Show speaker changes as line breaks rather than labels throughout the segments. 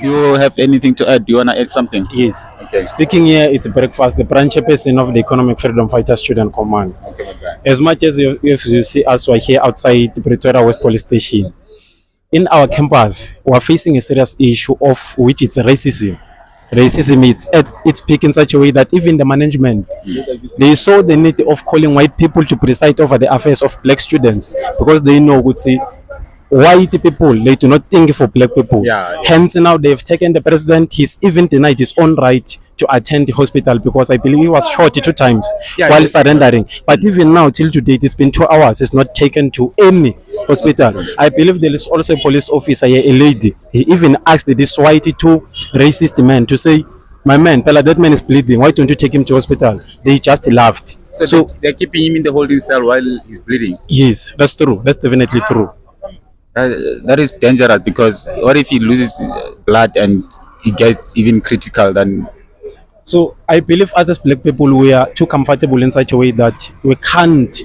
Do you have anything to add? Do you want to add something?
Yes.
Okay.
Speaking here, it's breakfast, the branch person of the Economic Freedom Fighter Student Command.
Okay, my guy.
As much as you see us, we're here outside the Pretoria West Police Station. In our campus, we're facing a serious issue of which is racism. Racism is at its peak in such a way that even the management, they saw the need of calling white people to preside over the affairs of black students because they know, would see, white people, they do not think for black people.
Yeah.
Hence now they've taken the president, he's even denied his own right to attend the hospital because I believe he was shot 2 times while surrendering. But even now, till today, it's been 2 hours, he's not taken to any hospital. I believe there is also a police officer here, a lady. He even asked this white two racist men to say, my man, Pella, that man is bleeding, why don't you take him to hospital? They just laughed.
So they're keeping him in the holding cell while he's bleeding?
Yes, that's true. That's definitely true.
That is dangerous because what if he loses blood and he gets even critical? Then
so I believe us as black people, we are too comfortable in such a way that we can't,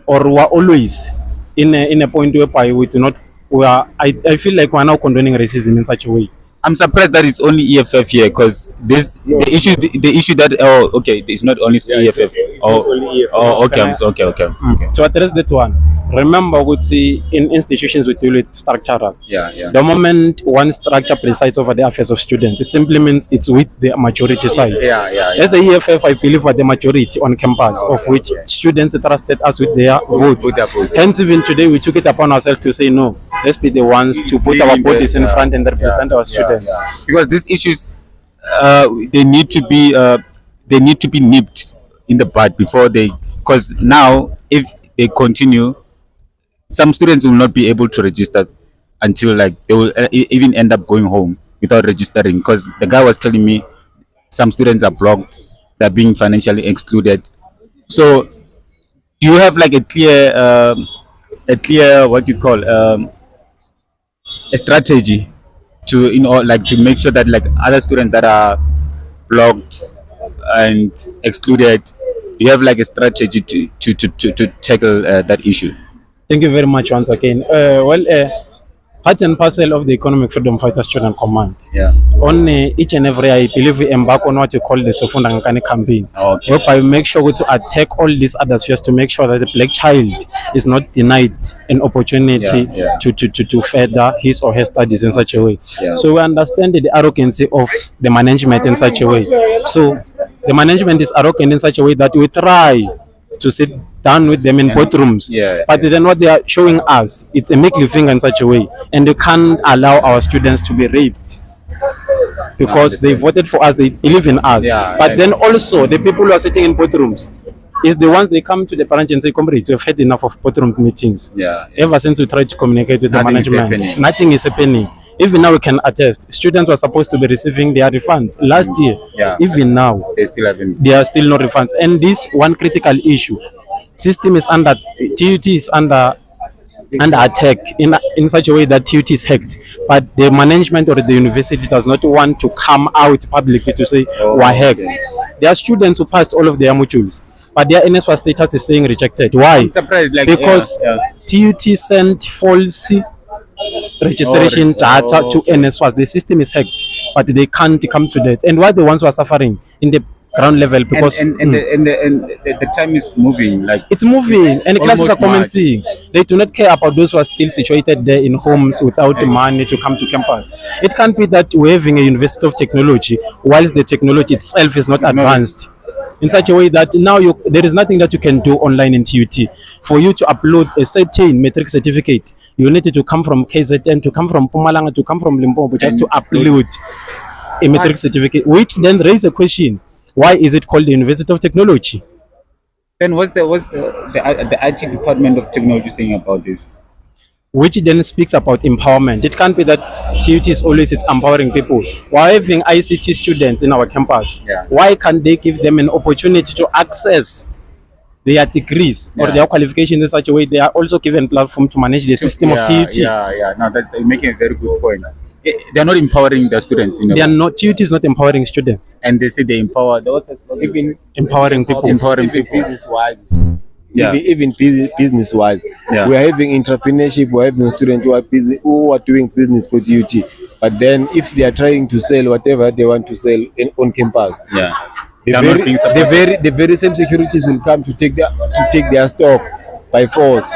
or we are always in a point whereby we do not. I feel like we are now condoning racism in such a way.
I'm surprised that it's only EFF here because the issue that it's not only EFF. Okay.
To address that one, remember we see in institutions we deal with structural.
Yeah.
The moment one structure presides over the affairs of students, it simply means it's with the majority side.
Yeah.
As the EFF, I believe, are the majority on campus, of which students trusted us with their votes. Hence, even today, we took it upon ourselves to say no. Let's be the ones to put our bodies in front and represent our students.
Because these issues, they need to be nipped in the bud before they. Because now, if they continue, some students will not be able to register until like they will even end up going home without registering. Because the guy was telling me some students are blocked, they're being financially excluded. So, do you have like a clear what you call a strategy to to make sure that like other students that are blocked and excluded, you have like a strategy to tackle that issue?
Thank you very much once again. Part and parcel of the Economic Freedom Fighter Student Command.
Yeah.
On each and every, I believe we embark on what you call the Sofunda Ngane campaign.
Okay.
Whereby we make sure to attack all these other spheres to make sure that the black child is not denied an opportunity to further his or her studies in such a way.
Yeah.
So we understand the arrogancy of the management in such a way. So the management is arrogant in such a way that we try to sit down with them in boardrooms. But then what they are showing us, it's a middle finger in such a way. And they can't allow our students to be raped. Because they voted for us, they believe in us. But then also, the people who are sitting in boardrooms is the ones they come to the parents and say, comrades, we've had enough of boardroom meetings. Ever since we tried to communicate with the management, nothing is happening. Even now we can attest, students were supposed to be receiving their refunds last year. Even now, they are still no refunds. And this one critical issue, system is under, TUT is under attack in such a way that TUT is hacked. But the management or the university does not want to come out publicly to say we're hacked. There are students who passed all of their modules, but their Nsfas status is saying rejected. Why?
I'm surprised,
because TUT sent false registration data to Nsfas. The system is hacked, but they can't come to that. And why the ones who are suffering in the ground level? Because
the time is moving. Like
it's moving, and the classes are commencing. They do not care about those who are still situated there in homes without money to come to campus. It can't be that we're having a university of technology whilst the technology itself is not advanced. In such a way that now there is nothing that you can do online in TUT. For you to upload a certain metric certificate, you need to come from KZN, to come from Pumalanga, to come from Limpopo, just to upload a metric certificate, which then raises a question: why is it called the University of Technology?
Then what's the IT department of technology saying about this?
Which then speaks about empowerment. It can't be that TUT is always empowering people. We're having ICT students in our campus. Why can't they give them an opportunity to access their degrees or their qualifications in such a way they are also given platform to manage the system of TUT?
Now you're making a very good point. They're not empowering the students.
They are not. TUT is not empowering students.
And they say they empower
even empowering people.
Empowering people.
Business-wise. Even business-wise, we are having entrepreneurship. We are having students who are doing business for TUT. But then if they are trying to sell whatever they want to sell on campus,
Yeah.
the
They are not being supported.
the very same securities will come to take their stock by force.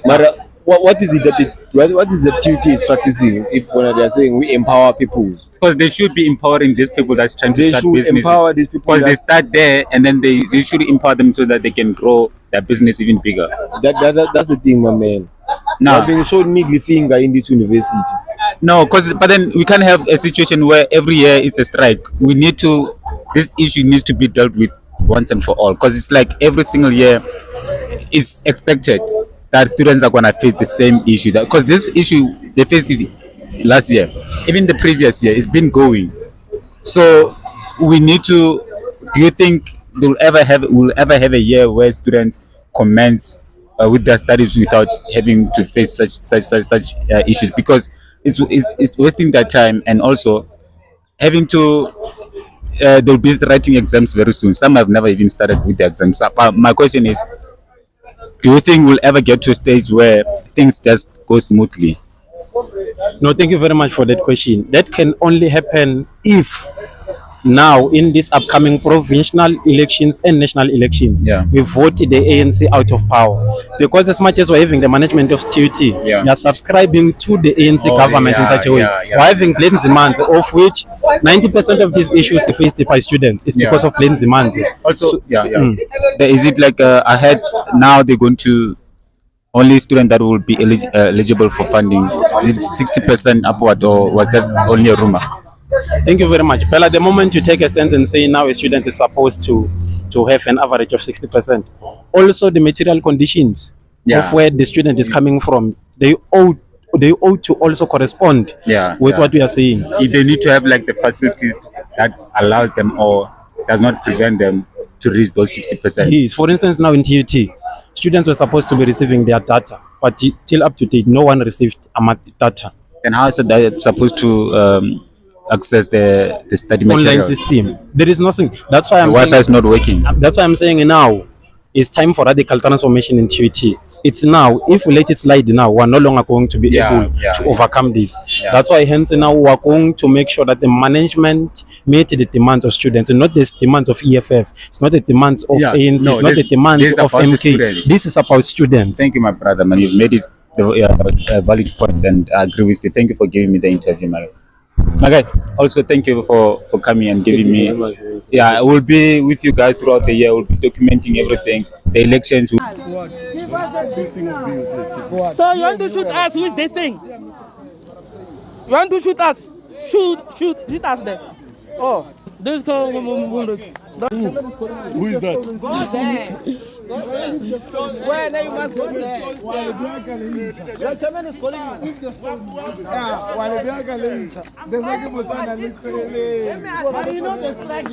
But what is it that what is the TUT is practicing if when they are saying we empower people?
Because they should be empowering these people that's trying to
They
start
should
businesses.
empower these people.
Because they start there and then they should empower them so that they can grow their business even bigger.
That's the thing, my man.
Now,
I've been shown middle finger in this university.
no, but then we can't have a situation where every year it's a strike. We need to, this issue needs to be dealt with once and for all. Because it's like every single year it's expected that students are going to face the same issue. Because this issue, they faced it last year, even the previous year, it's been going. So we need to, do you think we'll ever have a year where students commence with their studies without having to face such issues? Because it's wasting their time, and also having to they'll be writing exams very soon. Some have never even started with the exams. My question is, do you think we'll ever get to a stage where things just go smoothly?
No, thank you very much for that question. That can only happen if now in these upcoming provincial elections and national elections,
Yeah.
we vote the ANC out of power. Because as much as we're having the management of TUT,
Yeah.
they are subscribing to the ANC
Oh,
government in
yeah,
such a way.
yeah.
We're having plain Zimanzi, of which 90% of these issues faced by students is because
Yeah.
of plain Zimanzi.
Also, is it like ahead now they're going to only student that will be eligible for funding? Is it 60% upward, or was just only a rumor?
Thank you very much. Well, at the moment you take a stand and say now a student is supposed to have an average of 60%. Also, the material conditions
Yeah.
of where the student is coming from, they ought to also correspond
Yeah,
with
yeah.
what we are saying.
If they need to have like the facilities that allows them or does not prevent them to reach those 60%.
Yes. For instance, now in TUT, students were supposed to be receiving their data, but till up to date, no one received data.
And how is it that it's supposed to access the study
Online
material?
system. There is nothing. That's why
The
I'm
Wi-Fi
saying,
is not working.
that's why I'm saying now it's time for radical transformation in TUT. It's now. If we let it slide now, we're no longer going to be
Yeah,
able
yeah,
to
yeah.
overcome this.
Yeah.
That's why hence now we're going to make sure that the management meet the demands of students, and not the demands of EFF. It's not the demands of
Yeah,
ANC.
no,
It's not the
this
demands
is
of
about the
MK.
students.
This is about students.
Thank you, my brother, man. You've made it a valid point, and I agree with you. Thank you for giving me the interview, my guy. Also, thank you for coming and giving me. Yeah, I will be with you guys throughout the year. We'll be documenting everything. The elections.
So you want to shoot us? Who is this thing? You want to shoot us? Shoot us there. Oh, this call.
Who is that?
Go there. Where now you must go there. Your chairman is calling you. But you know the strike.